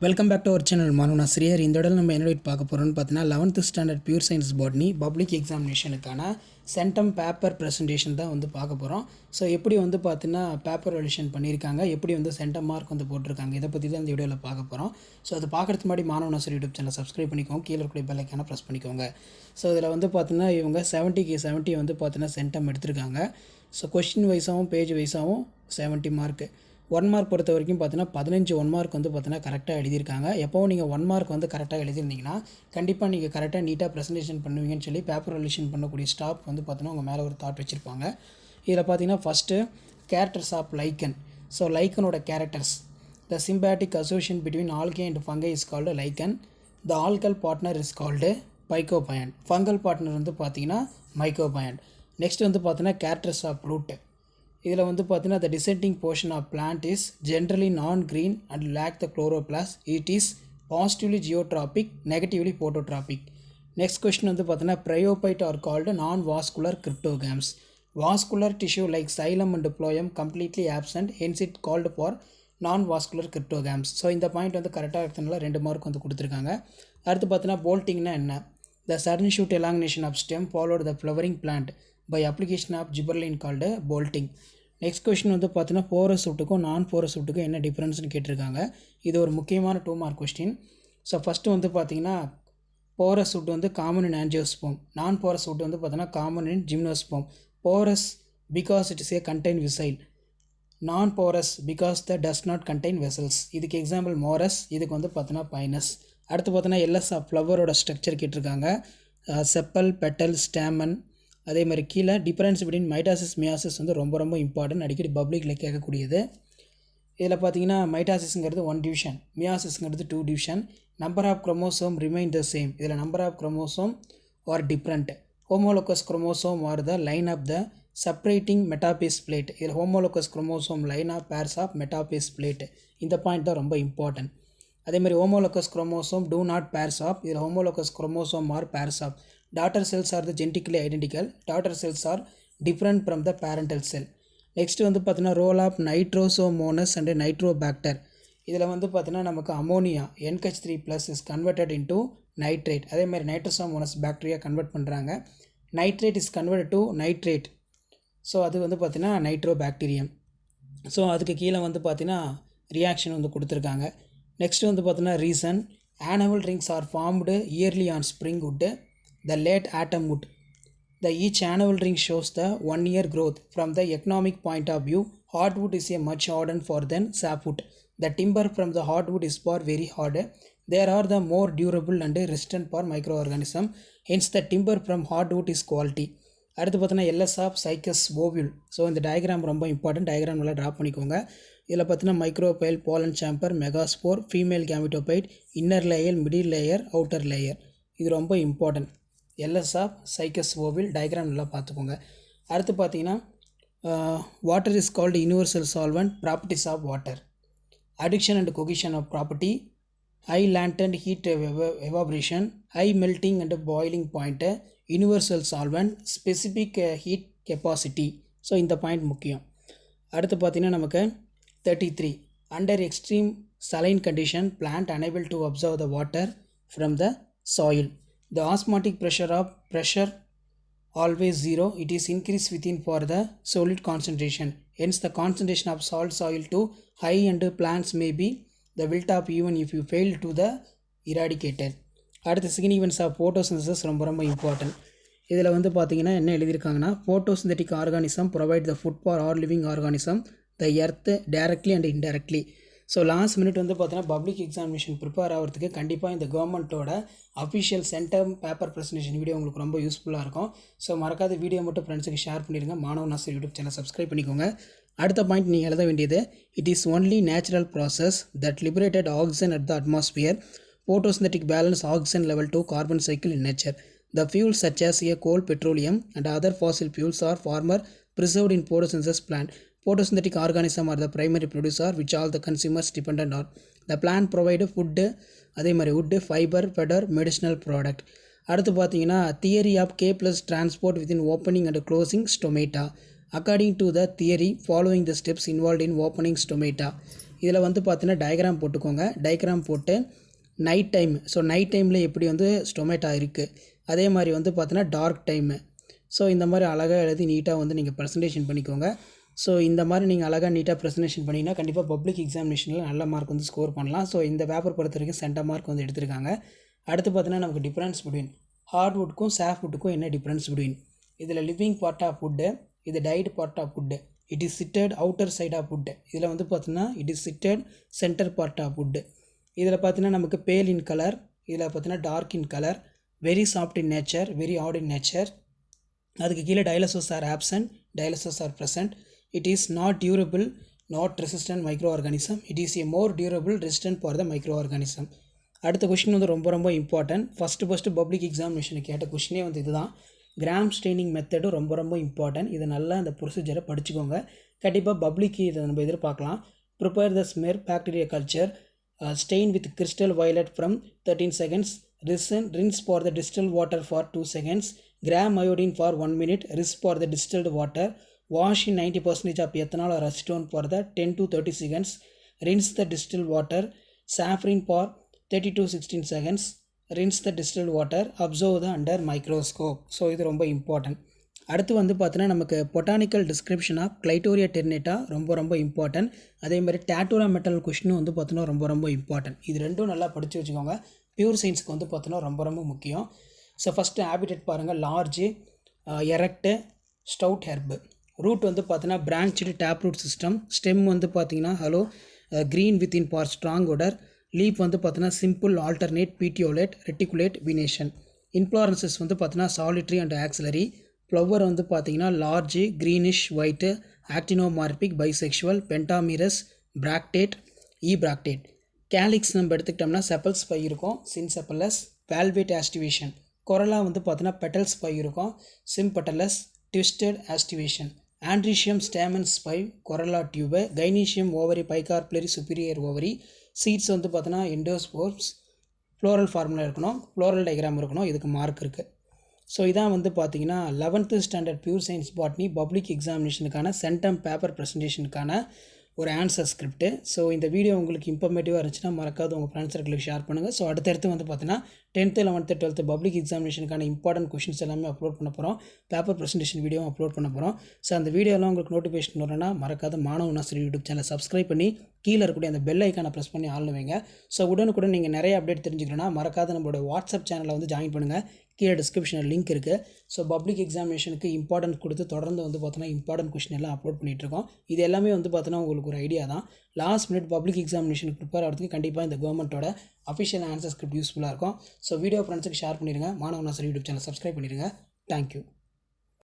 Welcome back to our channel. மாணவன் ஆசிரியர். இந்த இடம் நம்ம என்ன பார்க்க போகிறோம்னு பார்த்தீங்கன்னா 11th standard pure science botany public எக்ஸாமினேஷனுக்கான சென்டம் பேப்பர் ப்ரெசன்டேஷன் தான் பார்க்க போகிறோம். ஸோ எப்படி பார்த்தீங்கன்னா பேப்பர் எடிஷன் பண்ணியிருக்காங்க, எப்படி சென்டம் மார்க் போட்டிருக்காங்க, இதை பற்றி தான் இந்த வீடியோவில் பார்க்க போகிறோம். ஸோ அது பார்க்குறதுக்கு முன்னாடி மாணவன் ஆசிரியர் யூடியூப் சேனல் சப்ஸ்கிரைப் பண்ணிக்கோங்க, கீழே இருக்கிற பெல் ஐக்கானை ப்ரெஸ் பண்ணிக்கோங்க. ஸோ இதில் பார்த்தீங்கன்னா இவங்க 70க்கு 70 பார்த்தீங்கன்னா சென்டம் எடுத்திருக்காங்க. ஸோ கொஸ்டின் வைஸாகவும் பேஜ் வைஸாகவும் 70 மார்க்கு. 1 மார்க் பொறுத்த வரைக்கும் பார்த்தீங்கன்னா 15 1 மார்க் பார்த்தீங்கன்னா கரெக்டாக எழுதியிருக்காங்க. எப்போவும் நீங்கள் 1 மார்க் கரெக்டாக எழுதியிருந்தீங்கன்னா கண்டிப்பாக நீங்கள் கரெக்டாக நீட்டாக ப்ரெசன்டேஷன் பண்ணுவீங்கன்னு சொல்லி பேப்பர் எடிஷன் பண்ணக்கூடிய ஸ்டாஃப் பார்த்தீங்கன்னா உங்கள் மேலே ஒரு தாட் வச்சுருப்பாங்க. இதில் பார்த்தீங்கன்னா first characters of lichen. So லைக்கனோட characters. The symbiotic association between algae and fungi is called lichen. The algal partner is called phycobiont. Fungal partner பார்த்தீங்கன்னா மைக்கோபயன். நெக்ஸ்ட் பார்த்தீங்கன்னா கேரக்டர்ஸ் ஆஃப் ரூட். இதில் பார்த்தீங்கன்னா the descending portion of plant is generally non-green and lack the chloroplast. It is positively geotropic, negatively phototropic. Next question பார்த்தீங்கன்னா bryophyte are called non-vascular cryptogams. Vascular tissue like xylem and phloem completely absent, hence it called for non-vascular cryptogams. So இந்த point கரெக்டாக இருக்கிறதுனால 2 mark கொடுத்துருக்காங்க. அடுத்து பார்த்தீங்கன்னா போல்ட்டிங்னா என்ன? The sudden shoot elongation of stem followed the flowering plant by application of gibberellin called bolting. Next question பார்த்தீங்கன்னா porous ரூட்டுக்கும் நான் porous ரூட்டுக்கும் என்ன டிஃப்ரென்ஸ்னு கேட்டிருக்காங்க. இது ஒரு முக்கியமான 2 மார்க் கொஸ்டின். ஸோ ஃபஸ்ட்டு பார்த்தீங்கன்னா porous root common in angiosperm, non porous root பார்த்தீங்கன்னா common in gymnosperm. Porous because it is a contain vessel, non porous because the does not contain vessels. இதுக்கு example Morus, இதுக்கு பார்த்தீங்கன்னா Pinus. அடுத்து பார்த்தீங்கன்னா LS of ஃப்ளவரோட structure கேட்டிருக்காங்க. Chappal, petal, stamen. அதே மாதிரி கீழே டிஃபரன்ஸ் பிட்வீன் மைட்டாசிஸ் மியாசிஸ் ரொம்ப ரொம்ப இம்பார்ட்டன்ட், அடிக்கடி பப்ளிக்கில் கேட்கக்கூடியது. இதில் பார்த்தீங்கன்னா மைட்டாசிஸ்ங்கிறது 1 டிவிஷன், மியாசிஸ்ங்கிறது 2 division. Number of chromosome remain the same. இதில் number of chromosome are different. Homologous chromosome are the line of the separating metaphase plate. இதில் homologous chromosome line of pairs of metaphase plate. இந்த point தான் ரொம்ப important. அதே மாதிரி homologous chromosome do not pairs of. இதில் homologous chromosome are pairs of. Daughter cells are the genetically identical. Daughter cells are different from the parental cell. Next பார்த்தீங்கன்னா role of nitrosomonas and nitrobacter. இதில் பார்த்தீங்கன்னா நமக்கு ammonia NH3+ is converted into nitrate. அதே மாதிரி nitrosomonas bacteria convert பண்ணுறாங்க. Nitrate is convert to nitrate. So அது பார்த்தீங்கன்னா நைட்ரோபாக்டீரியம். So அதுக்கு கீழே பார்த்தீங்கன்னா ரியாக்ஷன் கொடுத்துருக்காங்க. நெக்ஸ்ட் பார்த்தீங்கன்னா reason annual rings are formed yearly on spring wood, the late autumn wood. The each annual ring shows the 1-year growth. From the economic point of view, hardwood is a much harder for than sapwood. The timber from the hardwood is far very hard. There are the more durable and resistant for microorganism. Hence the timber from hardwood is quality. அடுத்து பார்த்தீங்கன்னா LS of cycas ovule. So இந்த diagram ரொம்ப important, diagram நல்லா draw பண்ணிக்கோங்க. இதில் பார்த்தீங்கன்னா micropyle, pollen chamber, megaspore, female gametophyte, inner layer, middle layer, outer layer. இது ரொம்ப important. LS of cycas ovule diagram நல்லா பார்த்துக்கோங்க. அடுத்து பார்த்தீங்கன்னா water is called universal solvent. Properties of water. Adhesion and cohesion of property. High latent heat evaporation, high melting and boiling point, universal solvent, specific heat capacity. So இந்த point முக்கியம். அடுத்து பார்த்தீங்கன்னா நமக்கு 33 under extreme saline condition plant unable to absorb the water from the soil. The osmotic pressure always 0. It is increased within for the solid concentration. Hence the concentration of salt soil to high and plants may be the wilt of even if you fail to the eradicated. அடுத்த significance of photosynthesis ரொம்ப ரொம்ப important. இதில் பார்த்தீங்கன்னா என்ன எழுதியிருக்காங்கன்னா photosynthetic organism provide the food for all living organism the earth directly and indirectly. So last minute பார்த்தீங்கன்னா public examination prepare ஆகிறதுக்கு கண்டிப்பாக இந்த கவர்மெண்ட்டோட official centum paper presentation video உங்களுக்கு ரொம்ப யூஸ்ஃபுல்லாக இருக்கும். ஸோ மறக்காத வீடியோ மட்டும் ஃப்ரெண்ட்ஸுக்கு ஷேர் பண்ணிடுங்க. மாணவன் ஆசிரியர் யூடியூப் சேனல் சப்ஸ்கிரைப் பண்ணிக்கோங்க. அடுத்த பாயிண்ட் நீங்கள் எழுத வேண்டியது it is only natural process that liberated oxygen at the atmosphere. Photosynthetic balance oxygen level to carbon cycle in nature. The fuels such as coal, petroleum and other fossil fuels are former preserved in photosynthesis plant. Photosynthetic organism are the primary producer which all the consumers dependent on. The plant provide food, அதே மாதிரி wood, fiber, fodder, medicinal product. அடுத்து பார்த்தீங்கன்னா theory of K plus transport within opening and closing stomata. According to the theory, following the steps involved in opening stomata. இதில் வந்து பார்த்தீங்கன்னா diagram போட்டுக்கோங்க. Diagram போட்டு night time, so night டைமில் எப்படி வந்து ஸ்டொமேட்டோ இருக்குது, அதே மாதிரி வந்து பார்த்தீங்கன்னா டார்க் டைமு, ஸோ இந்த மாதிரி அழகாக எழுதி நீட்டாக வந்து நீங்கள் ப்ரெசன்டேஷன் பண்ணிக்கோங்க. ஸோ இந்த மாதிரி நீங்கள் அழகாக நீட்டாக ப்ரெசன்டேஷன் பண்ணிங்கன்னா கண்டிப்பாக பப்ளிக் எக்ஸாமினேஷனில் நல்ல மார்க் வந்து ஸ்கோர் பண்ணலாம். ஸோ இந்த பேப்பர் பொறுத்த வரைக்கும் சென்டம் மார்க் வந்து எடுத்திருக்காங்க. அடுத்து பார்த்தீங்கன்னா நமக்கு டிஃப்ரென்ஸ் பிட்வீன் ஹார்ட்வுட்க்கும் சாஃப்ட்வுட்டுக்கும் என்ன டிஃப்ரென்ஸ் பிட்வீன், இதில் லிவிங் பார்ட் ஆஃப் வுட்டு, இது dead part of wood, it is situated outer side of wood, இதில் வந்து பார்த்தீங்கன்னா it is situated centre part of wood. இதில் பார்த்தீங்கன்னா நமக்கு பேல் இன் கலர், இதில் பார்த்தீங்கன்னா dark in colour, very soft in nature, very hard in nature. அதுக்கு கீழே tyloses are absent, tyloses are present. It is not durable, not resistant micro organism, it is A more durable resistant for the micro organism. அடுத்த question வந்து ரொம்ப important. First public எக்ஸாமினேஷனுக்கு கேட்ட கொஷினே வந்து இதுதான். Gram staining மெத்தடும் ரொம்ப important. இதை நல்லா இந்த ப்ரொசீஜரை படிச்சுக்கோங்க. கண்டிப்பாக பப்ளிக்கு இதை நம்ம எதிர்பார்க்கலாம். Prepare the smear bacteria culture, stain with crystal violet from 13 seconds, rinse for the distilled water for 2 seconds, gram iodine for 1 minute, rinse for the distilled water, wash in 90% of ethanol or acetone for the 10 to 30 seconds, rinse the distilled water, saffron for 30 to 16 seconds, rinse the distilled water, observe the under microscope. So இது ரொம்ப important. அடுத்து வந்து பார்த்தீங்கன்னா நமக்கு botanical description of Clitoria டெர்னேட்டா ரொம்ப important. அதே மாதிரி டேட்டூரா metal கொஷினும் வந்து பார்த்தீங்கன்னா ரொம்ப இம்பார்ட்டன்ட். இது ரெண்டும் நல்லா படித்து வச்சுக்கோங்க. பியூர் சயின்ஸுக்கு வந்து பார்த்தீங்கன்னா ரொம்ப முக்கியம். ஸோ ஃபஸ்ட்டு ஹேபிடேட் பாருங்கள். Large, erect, stout herb. Root வந்து பார்த்தீங்கன்னா branched tap root system. Stem வந்து பார்த்தீங்கன்னா hollow, green within for strong odour. Leaf வந்து பார்த்தீங்கன்னா simple, alternate, petiolate, reticulate, venation. Inflorescence வந்து பார்த்தீங்கன்னா சாலிட்ரி அண்ட் ஆக்சிலரி. ஃப்ளவர் வந்து பார்த்தீங்கன்னா large, greenish, white, actinomorphic, bisexual, pentamerous, bracteate, bracteate. Calyx நம்ம எடுத்துக்கிட்டோம்னா செப்பல்ஸ் பை இருக்கும், சின்செப்பலஸ், வேல்வேட் ஆஸ்டிவேஷன். கொரலா வந்து பார்த்தீங்கன்னா பெட்டல்ஸ் பை இருக்கும், sympetalous, twisted aestivation. Androecium stamens five, corolla tube. Gynoecium ovary, bicarpellary superior ovary. Seeds வந்து பார்த்தீங்கன்னா எண்டோஸ்போர்ஸ். ஃப்ளோரல் ஃபார்முலா இருக்கணும், floral diagram இருக்கணும், இதுக்கு மார்க் இருக்குது. ஸோ இதான் வந்து பார்த்தீங்கன்னா 11th standard pure science botany public எக்ஸாமினேஷனுக்கான சென்டம் பேப்பர் ப்ரெசன்டேஷனுக்கான ஒரு ஆன்சர் ஸ்கிரிப்ட்டு. ஸோ இந்த வீடியோ உங்களுக்கு இன்ஃபர்மேட்டிவாக இருந்துச்சுன்னா மறக்காது உங்கள் ஃப்ரெண்ட்ஸ் சர்க்கிளுக்கு ஷேர் பண்ணுங்கள். ஸோ அடுத்தடுத்து வந்து பார்த்தீங்கன்னா 10th, 11th, 12th பப்ளிக் எக்ஸாமினேஷனுக்கான இம்பார்ட்டன்ட் கொஷின்ஸ் எல்லாமே அப்லோட் பண்ண போகிறோம். பேப்பர் ப்ரெசன்டேஷன் வீடியோ அப்லோட் பண்ண போகிறோம். ஸோ அந்த வீடியோலாம் உங்களுக்கு நோட்டிஃபிகேஷன் வரணும்னா மறக்காத மாணவ நாசர் யூடியூப் சேனலை சப்ஸ்கிரைப் பண்ணி கீழே இருக்கக்கூடிய அந்த பெல் ஐக்கானை ப்ரெஸ் பண்ணி ஆள்னு வைங்க. ஸோ உடனுக்குடன் நீங்கள் நிறைய அப்டேட் தெரிஞ்சுக்கணும்னா மறக்காத நம்மளோட வாட்ஸ்அப் சேனலை வந்து ஜாயின் பண்ணுங்கள். கீழே டிஸ்கிரிப்ஷனில் லிங்க் இருக்குது. ஸோ பப்ளிக் எக்ஸாமினேஷனுக்கு இம்பார்ட்டன்ட் கொடுத்து தொடர்ந்து வந்து பார்த்தோன்னா இம்பார்ட்டன்ட் கொஷின் எல்லாம் அப்லோட் பண்ணிகிட்ருக்கோம். இது எல்லாமே வந்து பார்த்தோன்னா உங்களுக்கு ஒரு ஐடியா தான். லாஸ்ட் மினிட் பப்ளிக் எக்ஸாமினேஷனுக்கு ப்ரிப்பேர் ஆகிறதுக்கு கண்டிப்பாக இந்த கவர்மெண்ட்டோட அஃபிஷியல் ஆன்சர் ஸ்கிரிப்ட் யூஸ்ஃபுல்லாக இருக்கும். ஸோ வீடியோ ஃப்ரெண்ட்ஸுக்கு ஷேர் பண்ணிடுங்க. மாணவ நாசர் யூடியூப் சேனல் சப்ஸ்கிரைப் பண்ணிடுங்க. தேங்க்யூ.